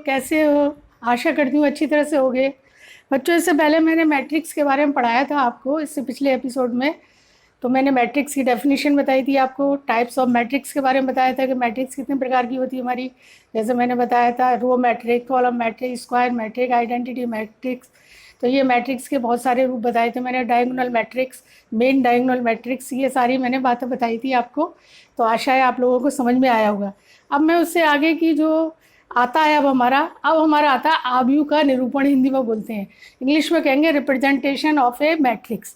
कैसे हो? आशा करती हूँ अच्छी तरह से होगे। बच्चों, इससे पहले मैंने मैट्रिक्स के बारे में पढ़ाया था आपको, इससे पिछले एपिसोड में। तो मैंने मैट्रिक्स की डेफिनेशन बताई थी आपको, टाइप्स ऑफ मैट्रिक्स के बारे में बताया था कि मैट्रिक्स कितने प्रकार की होती है हमारी। जैसे मैंने बताया था row matrix, column matrix, square matrix, identity matrix. तो ये मैट्रिक्स के बहुत सारे रूप बताए थे मैंने। Diagonal matrix, main diagonal matrix, ये सारी मैंने बातें बताई थी आपको। तो आशा है आप लोगों को समझ में आया होगा। अब मैं उससे आगे की जो आता है अब हमारा आता है आव्यूह का निरूपण, हिंदी में बोलते हैं। इंग्लिश में कहेंगे रिप्रेजेंटेशन ऑफ ए मैट्रिक्स।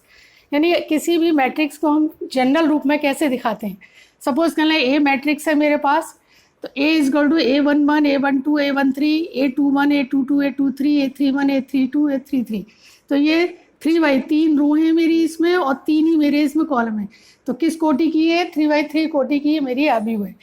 यानी किसी भी मैट्रिक्स को हम जनरल रूप में कैसे दिखाते हैं। सपोज कर लें ए मैट्रिक्स है मेरे पास, तो A=A11, A12, A13, A21, A22, A23, A31, A32, A33। तो ये 3x3 रो है मेरी इसमें, और 3 ही मेरे इसमें कॉलम है। तो किस कोटि की है? 3x3 कोटि की मेरी आव्यूह है।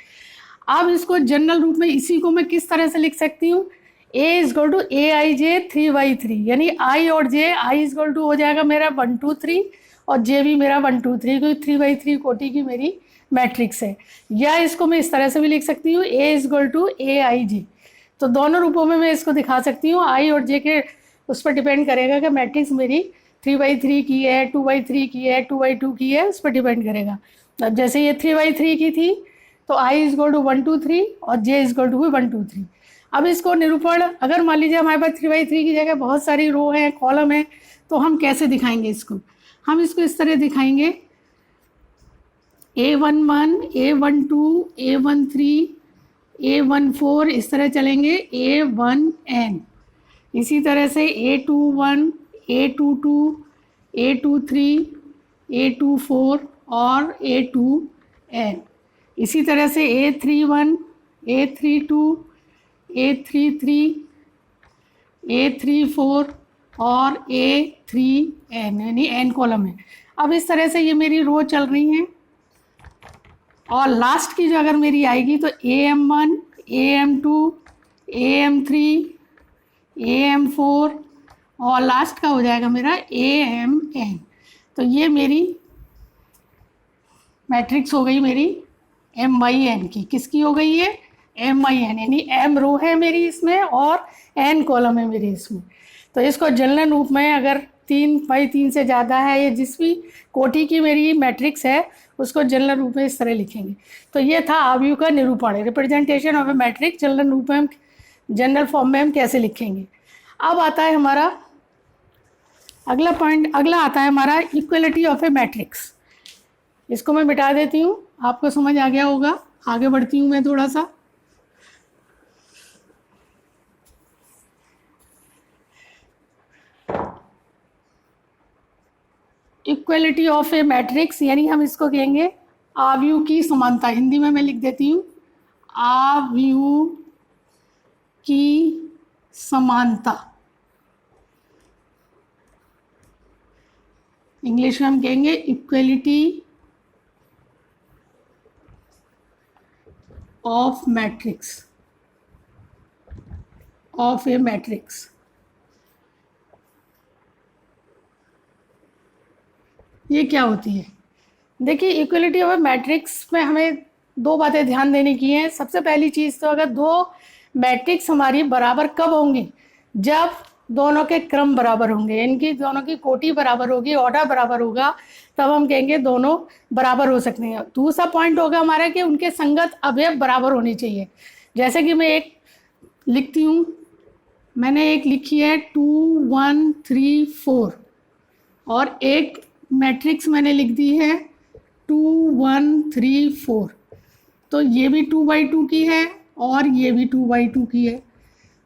अब इसको जनरल रूप में इसी को मैं किस तरह से लिख सकती हूँ? A=Aij 3x3, यानी I और J, I हो जाएगा मेरा 1 2 3 और J भी मेरा 1 2 3, क्योंकि 3x3 कोटि की मेरी मैट्रिक्स है। या इसको मैं इस तरह से भी लिख सकती हूँ A=Aij। तो दोनों रूपों में मैं इसको दिखा सकती हूँ। I और J के उस पर डिपेंड करेगा कि मैट्रिक्स मेरी 3x3 की है, 2x3 की है, 2x2 की है, उस पर डिपेंड करेगा। अब जैसे ये 3x3 की थी तो I=1 2 3 और J=1 2 3। अब इसको निरूपण, अगर मान लीजिए हमारे पास 3x3 की जगह बहुत सारी रो हैं, कॉलम है, तो हम कैसे दिखाएंगे इसको? हम इसको इस तरह दिखाएंगे A11, A12, A13, A14, इस तरह चलेंगे A1n। इसी तरह से A21, A22, A23, A24 और A2n। इसी तरह से A31, A32, A33, A34 और A3n, यानी n कॉलम है। अब इस तरह से ये मेरी रो चल रही हैं, और लास्ट की जो अगर मेरी आएगी तो AM1, AM2, AM3, AM4 और लास्ट का हो जाएगा मेरा AMn। तो ये मेरी मैट्रिक्स हो गई मेरी MYN की। किसकी हो गई है? MYN, यानी M रो है मेरी इसमें और N कॉलम है मेरी इसमें। तो इसको जनरल रूप में अगर 3x3 से ज़्यादा है या जिस भी कोटि की मेरी मैट्रिक्स है उसको जनरल रूप में इस तरह लिखेंगे। तो ये था आव्यूह का निरूपण, representation of A matrix. General रूप में हम, जनरल फॉर्म में हम कैसे लिखेंगे। अब आता है हमारा अगला पॉइंट, अगला आता है हमारा इक्वलिटी ऑफ ए मैट्रिक्स। इसको मैं मिटा देती हूँ, आपको समझ आ गया होगा। आगे बढ़ती हूँ मैं थोड़ा सा। इक्वलिटी ऑफ ए मैट्रिक्स, यानी हम इसको कहेंगे आव्यूह की समानता। हिंदी में मैं लिख देती हूँ आव्यूह की समानता। इंग्लिश में हम कहेंगे equality of matrix, of A matrix. ये क्या होती है? देखिए, इक्वलिटी ऑफ ए मैट्रिक्स में हमें दो बातें ध्यान देने की हैं। सबसे पहली चीज़ तो अगर दो मैट्रिक्स हमारी बराबर कब होंगी? जब दोनों के क्रम बराबर होंगे, इनकी दोनों की कोटि बराबर होगी, ऑर्डर बराबर होगा, तब हम कहेंगे दोनों बराबर हो सकते हैं। दूसरा पॉइंट होगा हमारा कि उनके संगत अवयव बराबर होने चाहिए। जैसे कि मैं एक लिखती हूँ, मैंने एक लिखी है 2 1 3 4 और एक मैट्रिक्स मैंने लिख दी है 2 1 3 4। तो ये भी 2x2 की है और ये भी 2x2 की है।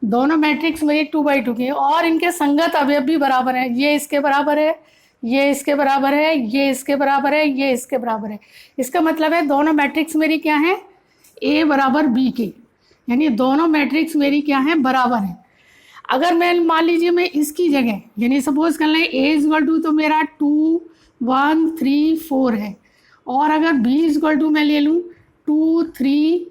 दोनों मैट्रिक्स मेरी 2x2 की है और इनके संगत अवयव भी बराबर हैं। ये इसके बराबर है, ये इसके बराबर है, ये इसके बराबर है, ये इसके बराबर है। इसका मतलब है दोनों मैट्रिक्स मेरी क्या है? A बराबर B की, यानी दोनों मैट्रिक्स मेरी क्या है? बराबर है। अगर मैं मान लीजिए मैं इसकी जगह, यानी सपोज कर लें A तो मेरा 2 1 3 4 है, और अगर B मैं ले लूँ 2 3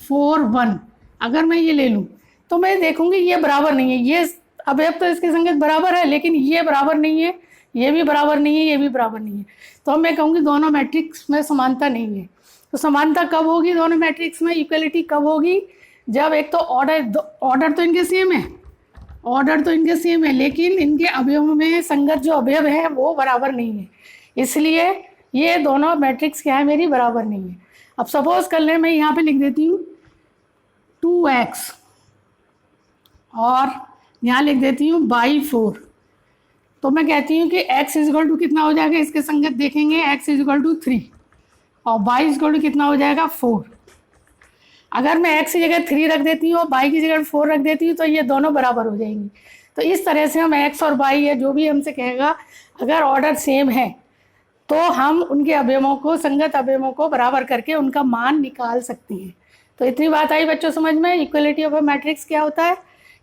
4 1, अगर मैं ये ले लूँ तो मैं देखूंगी ये बराबर नहीं है। ये अवयव तो इसके संगत बराबर है, लेकिन ये बराबर नहीं है, ये भी बराबर नहीं है, ये भी बराबर नहीं है। तो मैं कहूँगी दोनों मैट्रिक्स में समानता नहीं है। तो समानता कब होगी दोनों मैट्रिक्स में? इक्वलिटी कब होगी? जब एक तो ऑर्डर तो इनके सेम है, लेकिन इनके अवयवों में संगत जो अवयव है वो बराबर नहीं है, इसलिए ये दोनों मैट्रिक्स क्या है मेरी, बराबर नहीं है। अब सपोज कर लें मैं यहाँ पे लिख देती हूँ 2x और यहाँ लिख देती हूँ बाई 4, तो मैं कहती हूँ कि x इजगल टू कितना हो जाएगा, इसके संगत देखेंगे x इजगल टू 3 और y इजगल टू कितना हो जाएगा 4। अगर मैं x की जगह 3 रख देती हूँ और y की जगह 4 रख देती हूँ तो ये दोनों बराबर हो जाएंगी। तो इस तरह से हम x और y है जो भी हमसे कहेगा, अगर ऑर्डर सेम है तो हम उनके अवयवों को, संगत अवयवों को बराबर करके उनका मान निकाल सकते हैं। तो इतनी बात आई बच्चों समझ में। इक्वलिटी ऑफ अ मैट्रिक्स क्या होता है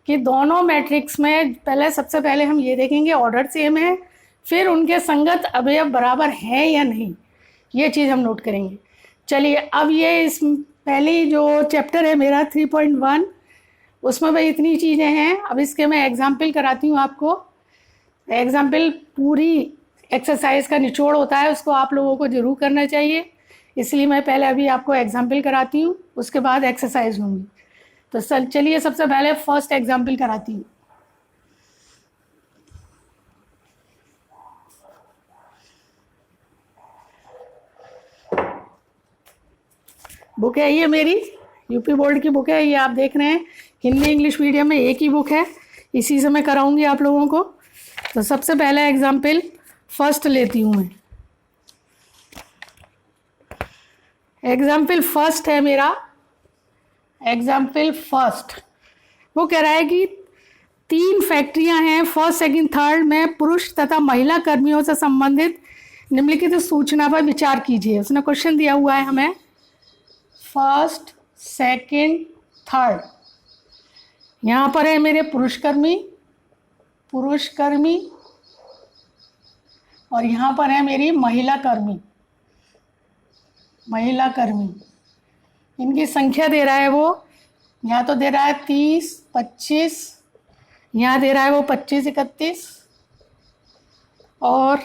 कि दोनों मैट्रिक्स में सबसे पहले हम ये देखेंगे ऑर्डर सेम है, फिर उनके संगत अवयव बराबर हैं या नहीं, ये चीज़ हम नोट करेंगे। चलिए अब ये इस पहली जो चैप्टर है मेरा 3.1, उसमें भाई इतनी चीज़ें हैं। अब इसके मैं एग्जाम्पल कराती हूँ आपको। एग्जाम्पल पूरी एक्सरसाइज का निचोड़ होता है, उसको आप लोगों को जरूर करना चाहिए, इसलिए मैं पहले अभी आपको एग्जाम्पल कराती हूँ, उसके बाद एक्सरसाइज लूँगी। तो चलिए सबसे पहले फर्स्ट एग्जाम्पल कराती हूँ। बुक है ये मेरी, यूपी बोर्ड की बुक है, ये आप देख रहे हैं हिंदी इंग्लिश मीडियम में एक ही बुक है, इसी से मैं कराऊंगी आप लोगों को। तो सबसे पहला एग्जाम्पल फर्स्ट लेती हूँ मैं। एग्जाम्पल फर्स्ट है मेरा, एग्जाम्पल फर्स्ट वो कह रहा है कि 3 फैक्ट्रियां हैं फर्स्ट सेकंड थर्ड में पुरुष तथा महिला कर्मियों से संबंधित निम्नलिखित सूचना पर विचार कीजिए। उसने क्वेश्चन दिया हुआ है हमें, फर्स्ट सेकंड थर्ड, यहाँ पर है मेरे पुरुष कर्मी और यहाँ पर है मेरी महिला कर्मी। इनकी संख्या दे रहा है वो, यहाँ तो दे रहा है 30 25, यहाँ दे रहा है वो 25 31 और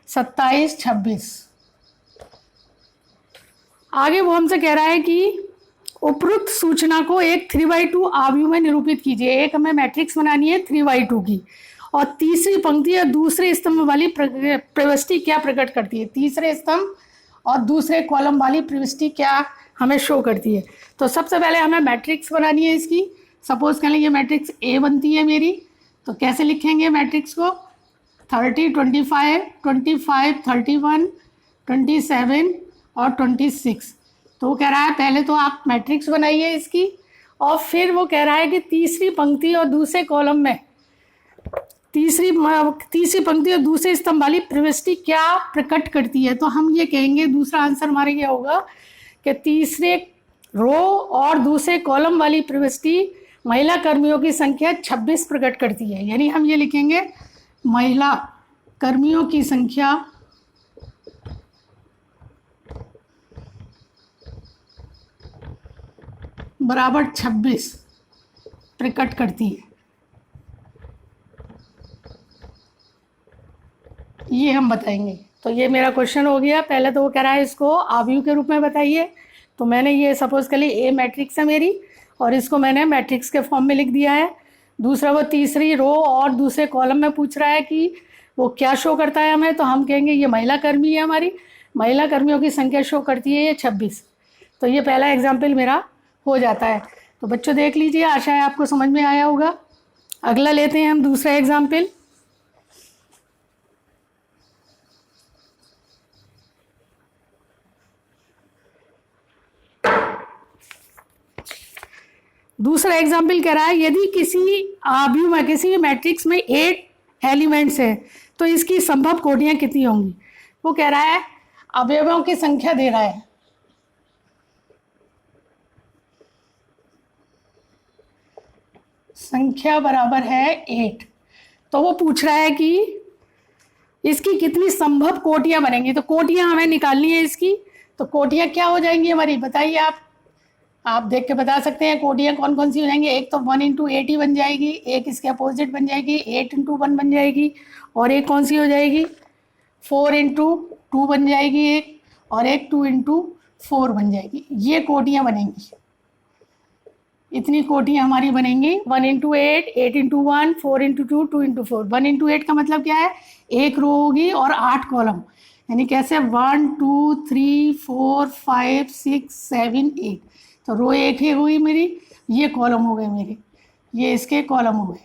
27 26। आगे वो हमसे कह रहा है कि उपरोक्त सूचना को एक 3/2 आव्यूह में निरूपित कीजिए। एक हमें मैट्रिक्स बनानी है 3/2 की, और तीसरी पंक्ति या दूसरे स्तंभ वाली प्रविष्टि क्या प्रकट करती है, तीसरे स्तंभ और दूसरे कॉलम वाली प्रविष्टि क्या हमें शो करती है। तो सबसे पहले हमें मैट्रिक्स बनानी है इसकी। सपोज कर लें ये मैट्रिक्स ए बनती है मेरी, तो कैसे लिखेंगे मैट्रिक्स को, 30 25 25 31 27 और 26। तो वो कह रहा है पहले तो आप मैट्रिक्स बनाइए इसकी, और फिर वो कह रहा है कि तीसरी पंक्ति और दूसरे कॉलम में, तीसरी पंक्ति और दूसरे स्तंभ वाली प्रविष्टि क्या प्रकट करती है। तो हम ये कहेंगे, दूसरा आंसर हमारे ये होगा कि तीसरे रो और दूसरे कॉलम वाली प्रविष्टि महिला कर्मियों की संख्या 26 प्रकट करती है। यानी हम ये लिखेंगे महिला कर्मियों की संख्या बराबर 26 प्रकट करती है, ये हम बताएंगे। तो ये मेरा क्वेश्चन हो गया। पहले तो वो कह रहा है इसको आव्यूह के रूप में बताइए, तो मैंने ये सपोज कर ली ए मैट्रिक्स है मेरी और इसको मैंने मैट्रिक्स के फॉर्म में लिख दिया है। दूसरा वो तीसरी रो और दूसरे कॉलम में पूछ रहा है कि वो क्या शो करता है हमें, तो हम कहेंगे ये महिला कर्मी है, हमारी महिला कर्मियों की संख्या शो करती है ये 26। तो ये पहला एग्जाम्पल मेरा हो जाता है। तो बच्चों देख लीजिए, आशा है आपको समझ में आया होगा। अगला लेते हैं हम दूसरा एग्जाम्पल। दूसरा एग्जाम्पल कह रहा है यदि किसी आव्यूह में, किसी मैट्रिक्स में 8 एलिमेंट्स है तो इसकी संभव कोटियां कितनी होंगी। वो कह रहा है अवयवों की संख्या दे रहा है, संख्या बराबर है 8, तो वो पूछ रहा है कि इसकी कितनी संभव कोटियां बनेंगी। तो कोटियां हमें निकालनी है इसकी, तो कोटियां क्या हो जाएंगी हमारी, बताइए आप देख के बता सकते हैं कोटियां कौन कौन सी हो जाएंगी। एक तो 1 × 8 ही बन जाएगी, एक इसके अपोजिट बन जाएगी 8 × 1 बन जाएगी, और एक कौन सी हो जाएगी 4 × 2 बन जाएगी एक, और एक 2 × 4 बन जाएगी। ये कोटियां बनेंगी, इतनी कोटियाँ हमारी बनेंगी। 1 into 8, 8 into 1, 4 into 2, 2 into 4। 1 into 8 का मतलब क्या है, एक रो होगी और 8 कॉलम, यानी कैसे 1 2 3 4 5 6 7 8। तो रो एक ही हुई मेरी, ये कॉलम हो गए मेरे, ये इसके कॉलम हो गए।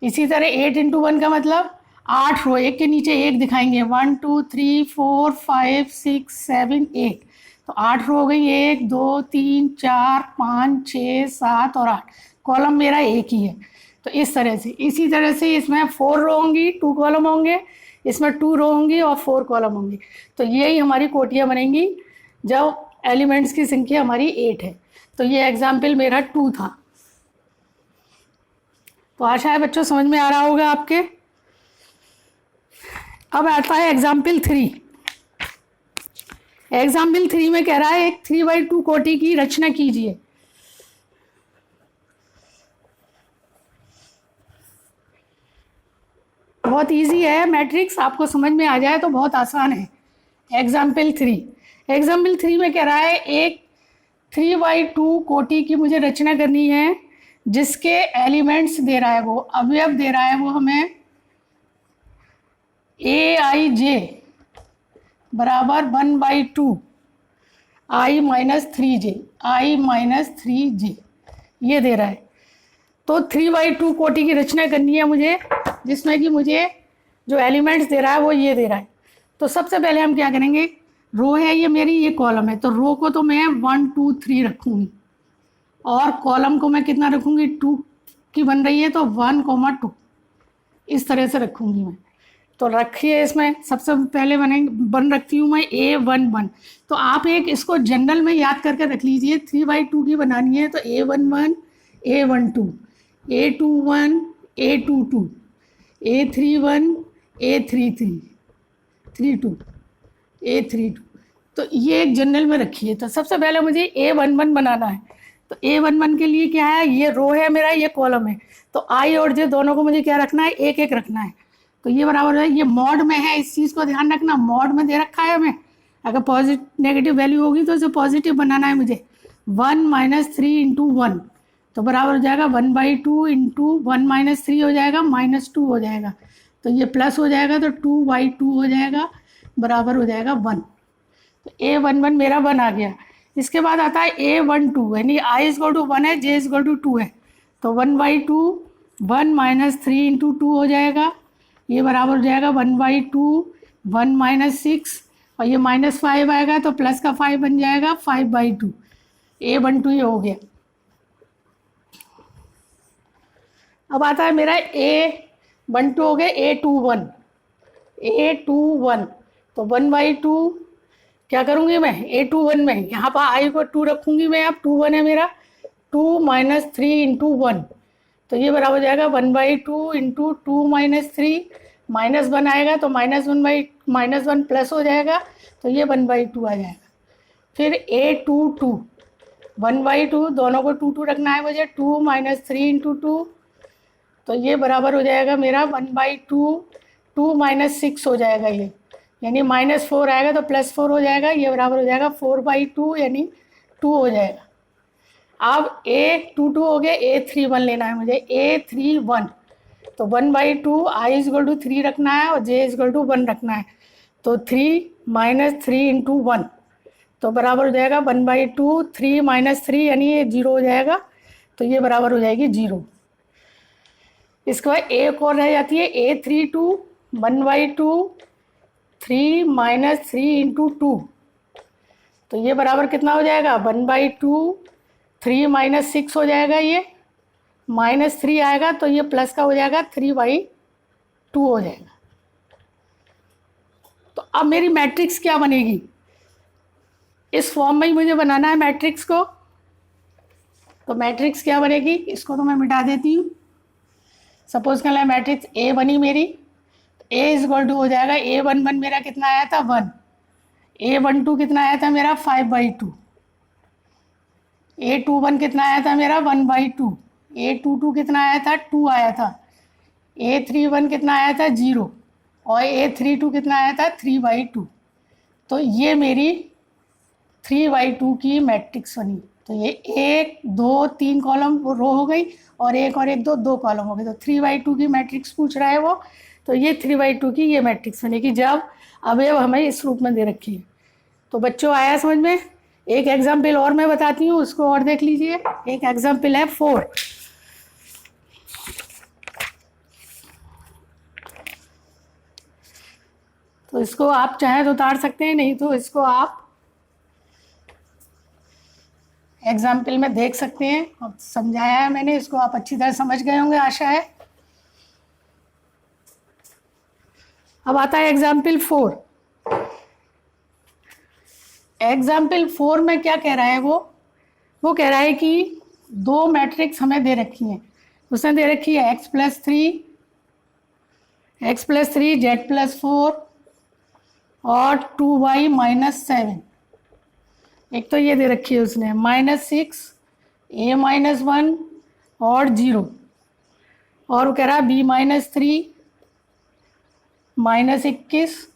इसी तरह 8 इंटू 1 का मतलब 8 रो, एक के नीचे एक दिखाएंगे, 1 2 3 4 5 6 7 8। तो 8 रो हो गई, 1 2 3 4 5 6 7 और 8, कॉलम मेरा एक ही है। तो इस तरह से, इसी तरह से इसमें 4 रो होंगी, 2 कॉलम होंगे, इसमें 2 रो होंगी और 4 कॉलम होंगी। तो यही हमारी कोटियाँ बनेंगी जब एलिमेंट्स की संख्या हमारी 8 है। तो ये एग्जाम्पल मेरा 2 था। तो आशा है बच्चों समझ में आ रहा होगा आपके। अब आता है एग्जाम्पल 3। एग्जाम्पल 3 में कह रहा है एक 3/2 कोटि की रचना कीजिए। बहुत इजी है, मैट्रिक्स आपको समझ में आ जाए तो बहुत आसान है। एग्जाम्पल 3 में कह रहा है एक 3/2 कोटि की मुझे रचना करनी है, जिसके एलिमेंट्स दे रहा है, वो अवयव दे रहा है वो हमें aij बराबर 1/2 i माइनस 3j ये दे रहा है। तो 3/2 कोटि की रचना करनी है मुझे, जिसमें कि मुझे जो एलिमेंट्स दे रहा है वो ये दे रहा है। तो सबसे पहले हम क्या करेंगे, रो है ये मेरी, ये कॉलम है, तो रो को तो मैं 1 2 3 रखूँगी और कॉलम को मैं कितना रखूँगी, 2 की बन रही है तो 1, 2 इस तरह से रखूँगी मैं। तो रखिए, इसमें सबसे पहले बन रखती हूँ मैं A11। तो आप एक इसको जनरल में याद करके रख लीजिए, 3/2 की बनानी है तो A11 A12 A21 A22 A31 A32 A32। तो ये एक जनरल में रखिए। तो सबसे पहले मुझे A11 बनाना है। तो A11 के लिए क्या है, ये रो है मेरा, ये कॉलम है, तो I और J दोनों को मुझे क्या रखना है, एक एक रखना है। तो ये बराबर है, ये मॉड में है, इस चीज़ को ध्यान रखना, मॉड में दे रखा है हमें। अगर पॉजिटिव नेगेटिव वैल्यू होगी तो इसे पॉजिटिव बनाना है मुझे। 1 - 3 × 1 तो बराबर हो जाएगा 1/2 × 1 - 3 हो जाएगा -2 हो जाएगा। तो ये प्लस हो जाएगा तो 2/2 हो जाएगा, बराबर हो जाएगा 1। तो A11 मेरा 1 आ गया। इसके बाद आता है A12, यानी I = 1 है, J = 2 है। तो 1/2 1 - 3 × 2 हो जाएगा, ये बराबर हो जाएगा 1/2 1 - 6 और ये -5 आएगा तो प्लस का 5 बन जाएगा 5/2। A12 ये हो गया। अब आता है मेरा A12 हो गया A21 तो 1/2 क्या करूँगी मैं, A21 में यहाँ पर I को 2 रखूँगी मैं, अब 21 है मेरा, 2 - 3 × 1 तो ये बराबर हो जाएगा 1/2 × 2 - 3 -1 आएगा तो -1 प्लस हो जाएगा तो ये 1/2 आ जाएगा। फिर A22 1/2 दोनों को 2 रखना है मुझे, 2 - 3 × 2 तो ये बराबर हो जाएगा मेरा 1/2 2 - 6 हो जाएगा ये, यानी -4 आएगा तो +4 हो जाएगा, ये बराबर हो जाएगा 4/2 यानी 2 हो जाएगा। अब A22 हो गया, A31 लेना है मुझे, A31 तो 1/2 I = 3 रखना है और J = 1 रखना है। तो 3 - 3 × 1 तो बराबर हो जाएगा 1/2 3 - 3 यानी ये 0 हो जाएगा, तो ये बराबर हो जाएगी 0। इसके बाद एक और रह जाती है A32 1/2 3 - 3 × 2 तो ये बराबर कितना हो जाएगा 1/2 3 - 6 हो जाएगा, ये -3 आएगा तो ये प्लस का हो जाएगा 3/2 हो जाएगा। तो अब मेरी मैट्रिक्स क्या बनेगी, इस फॉर्म में ही मुझे बनाना है मैट्रिक्स को। तो मैट्रिक्स क्या बनेगी, इसको तो मैं मिटा देती हूँ। सपोज कर लें मैट्रिक्स A बनी मेरी, A = हो जाएगा A11 मेरा कितना आया था 1, A12 कितना आया था मेरा 5/2, A21 कितना आया था मेरा 1/2, A22 कितना आया था 2 आया था, A31 कितना आया था 0 और A32 कितना आया था 3/2। तो ये मेरी 3/2 की मैट्रिक्स बनी। तो ये 1 2 3 कॉलम रो हो गई, और 1 और 1 दो कॉलम हो गए। तो 3/2 की मैट्रिक्स पूछ रहा है वो, तो ये 3/2 की ये मैट्रिक्स बनेगी जब अवयव हमें इस रूप में दे रखी है। तो बच्चों आया समझ में? एक एग्जाम्पल और मैं बताती हूँ, उसको और देख लीजिए। एक एग्जाम्पल है 4। तो इसको आप चाहे तो उतार सकते हैं, नहीं तो इसको आप एग्जाम्पल में देख सकते हैं। अब समझाया है मैंने, इसको आप अच्छी तरह समझ गए होंगे, आशा है। अब आता है एग्जाम्पल 4। एग्जाम्पल 4 में क्या कह रहा है वो कह रहा है कि 2 मैट्रिक्स हमें दे रखी हैं। उसने दे रखी है x+3, z+4 और 2y-7। एक तो ये दे रखी है उसने -6, a-1 और 0, और वो कह रहा है b-3, -21,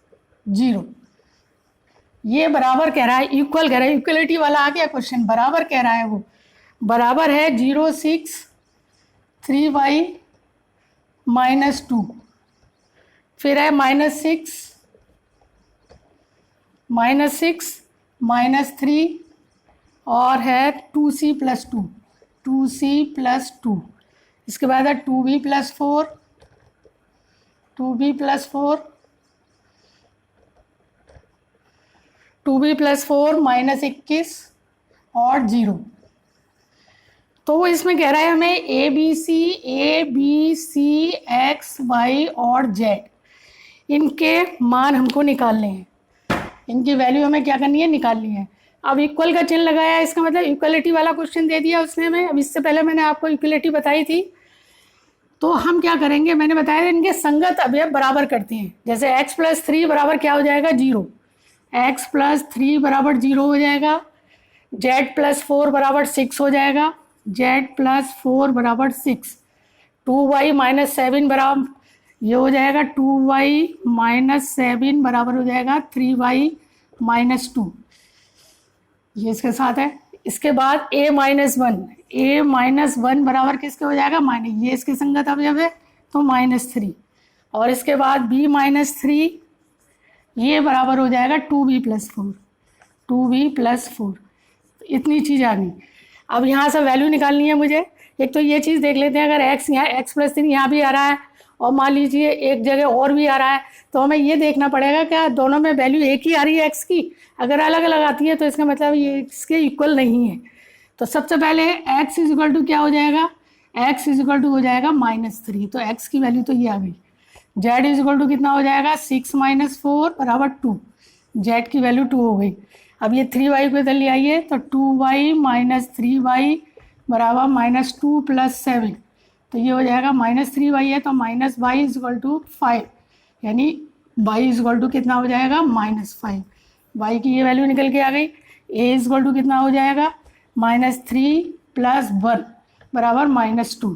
0। ये बराबर कह रहा है, इक्वल कह रहा है, इक्वलिटी वाला आ गया क्वेश्चन। बराबर कह रहा है वो, बराबर है 0 6 3y-2, फिर है -6 -3 और है 2c+2। इसके बाद है 2b+4 -21, और 0। तो वो इसमें कह रहा है हमें A B C X Y और जेड, इनके मान हमको निकालने हैं। इनकी वैल्यू हमें क्या करनी है? निकालनी है। अब इक्वल का चिन्ह लगाया है, इसका मतलब इक्वलिटी वाला क्वेश्चन दे दिया उसने हमें। अब इससे पहले मैंने आपको इक्वलिटी बताई थी। तो हम क्या करेंगे, मैंने बताया इनके संगत अवयव बराबर करते हैं। जैसे x+3 बराबर क्या हो जाएगा? 0। x+3 बराबर 0 हो जाएगा। z+4 बराबर 6 हो जाएगा। z+4 बराबर 6। 2y-7 बराबर ये हो जाएगा 2y-7 बराबर हो जाएगा 3y-2। ये इसके साथ है। इसके बाद a-1 बराबर किसके हो जाएगा? माइनस, ये इसके संगत अवयव है तो -3। और इसके बाद b-3 ये बराबर हो जाएगा 2b+4। इतनी चीज़ आ गई। अब यहाँ से वैल्यू निकालनी है मुझे। एक तो ये चीज़ देख लेते हैं, अगर x यहाँ x+3 यहाँ भी आ रहा है और मान लीजिए एक जगह और भी आ रहा है, तो हमें ये देखना पड़ेगा क्या दोनों में वैल्यू एक ही आ रही है x की। अगर अलग अलग आती है तो इसका मतलब ये इसके इक्वल नहीं है। तो सबसे पहले x = क्या हो जाएगा? x = हो जाएगा -3। तो x की वैल्यू तो ये आ गई। z = कितना हो जाएगा? 6 - 4 बराबर 2। z की वैल्यू 2 हो गई। अब ये 3y को इधर ले आइए, तो 2y - 3y बराबर -2 + 7। तो ये हो जाएगा -3y है तो -y = 5, यानी y = कितना हो जाएगा? -5। y की ये वैल्यू निकल के आ गई। a = कितना हो जाएगा? -3 + 1 बराबर -2।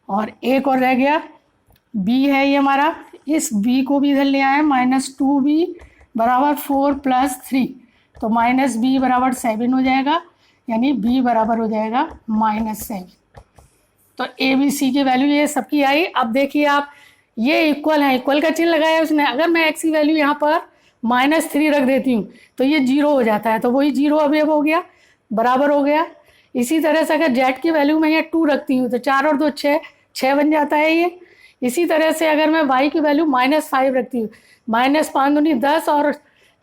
और एक और रह गया, b है ये हमारा। इस b को भी इधर ले आए, -2b बराबर 4 + 3। तो -b बराबर 7 हो जाएगा, यानी b बराबर हो जाएगा -7। तो ए बी सी की वैल्यू ये सबकी आई। अब देखिए आप, ये इक्वल है, इक्वल का चिन्ह लगाया उसने। अगर मैं x की वैल्यू यहाँ पर -3 रख देती हूँ तो ये 0 हो जाता है, तो वही 0 अवयव हो गया, बराबर हो गया। इसी तरह से अगर z की वैल्यू मैं यहाँ 2 रखती हूँ तो 4 और 2 6 बन जाता है ये। इसी तरह से अगर मैं y की वैल्यू -5 रखती हूँ, -5 दूनी 10 और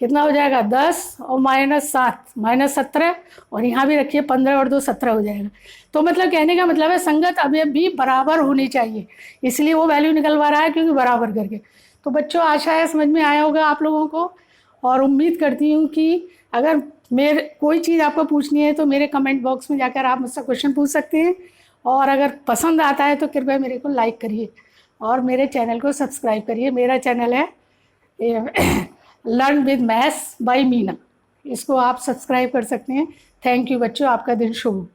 कितना हो जाएगा? 10 और -7 -17, और यहाँ भी रखिए 15 और 2 17 हो जाएगा। तो मतलब कहने का मतलब है संगत अवयव भी बराबर होनी चाहिए, इसलिए वो वैल्यू निकलवा रहा है, क्योंकि बराबर करके। तो बच्चों आशा है समझ में आया होगा आप लोगों को, और उम्मीद करती हूँ कि अगर मेरे कोई चीज़ आपको पूछनी है तो मेरे कमेंट बॉक्स में जाकर आप मुझसे क्वेश्चन पूछ सकते हैं। और अगर पसंद आता है तो कृपया मेरे को लाइक करिए और मेरे चैनल को सब्सक्राइब करिए। मेरा चैनल है learn with maths by Meena, इसको आप सब्सक्राइब कर सकते हैं। थैंक यू बच्चों, आपका दिन शुभ हो।